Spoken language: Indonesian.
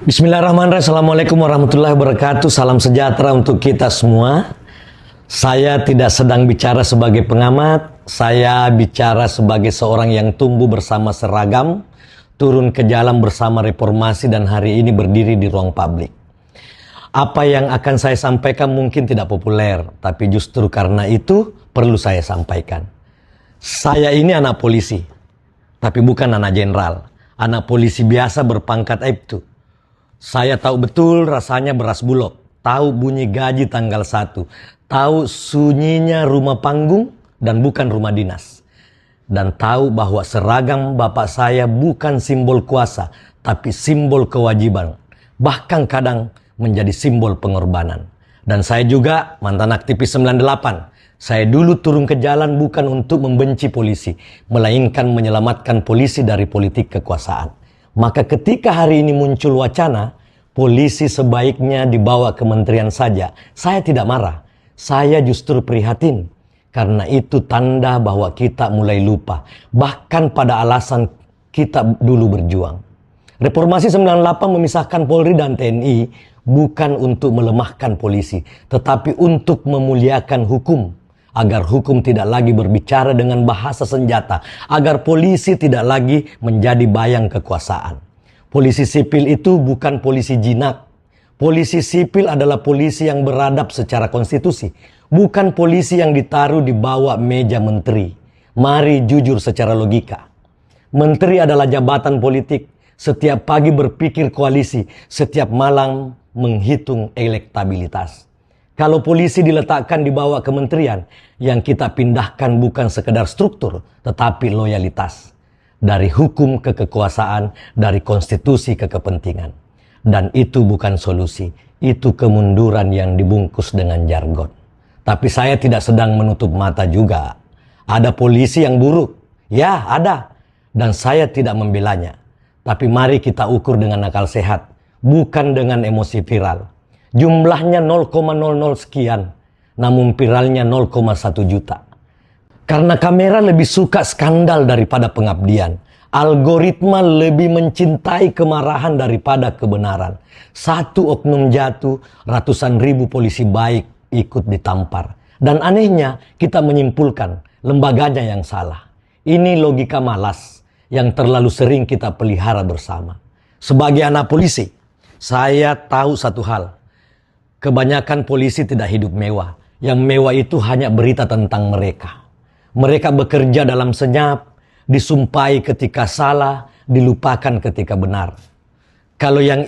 Bismillahirrahmanirrahim. Assalamualaikum warahmatullahi wabarakatuh. Salam sejahtera untuk kita semua. Saya tidak sedang bicara sebagai pengamat. Saya bicara sebagai seorang yang tumbuh bersama seragam, turun ke jalan bersama reformasi, dan hari ini berdiri di ruang publik. Apa yang akan saya sampaikan mungkin tidak populer, tapi justru karena itu perlu saya sampaikan. Saya ini anak polisi, tapi bukan anak jenderal. Anak polisi biasa berpangkat Aibtu. Saya tahu betul rasanya beras bulog, tahu bunyi gaji tanggal 1, tahu sunyinya rumah panggung dan bukan rumah dinas. Dan tahu bahwa seragam bapak saya bukan simbol kuasa, tapi simbol kewajiban. Bahkan kadang menjadi simbol pengorbanan. Dan saya juga mantan aktivis 98. Saya dulu turun ke jalan bukan untuk membenci polisi, melainkan menyelamatkan polisi dari politik kekuasaan. Maka ketika hari ini muncul wacana, polisi sebaiknya dibawa kementerian saja, saya tidak marah. Saya justru prihatin. Karena itu tanda bahwa kita mulai lupa. Bahkan pada alasan kita dulu berjuang. Reformasi 98 memisahkan Polri dan TNI bukan untuk melemahkan polisi, tetapi untuk memuliakan hukum. Agar hukum tidak lagi berbicara dengan bahasa senjata, agar polisi tidak lagi menjadi bayang kekuasaan. Polisi sipil itu bukan polisi jinak. Polisi sipil adalah polisi yang beradab secara konstitusi, bukan polisi yang ditaruh di bawah meja menteri. Mari jujur secara logika. Menteri adalah jabatan politik, setiap pagi berpikir koalisi, setiap malam menghitung elektabilitas. Kalau polisi diletakkan di bawah kementerian, yang kita pindahkan bukan sekedar struktur, tetapi loyalitas. Dari hukum ke kekuasaan, dari konstitusi ke kepentingan. Dan itu bukan solusi, itu kemunduran yang dibungkus dengan jargon. Tapi saya tidak sedang menutup mata juga. Ada polisi yang buruk, ya ada. Dan saya tidak membelanya. Tapi mari kita ukur dengan akal sehat, bukan dengan emosi viral. Jumlahnya 0,00 sekian, namun viralnya 0,1 juta. Karena kamera lebih suka skandal daripada pengabdian. Algoritma lebih mencintai kemarahan daripada kebenaran. Satu oknum jatuh, ratusan ribu polisi baik ikut ditampar. Dan anehnya kita menyimpulkan lembaganya yang salah. Ini logika malas yang terlalu sering kita pelihara bersama. Sebagai anak polisi, saya tahu satu hal. Kebanyakan polisi tidak hidup mewah. Yang mewah itu hanya berita tentang mereka. Mereka bekerja dalam senyap, disumpahi ketika salah, dilupakan ketika benar. Kalau yang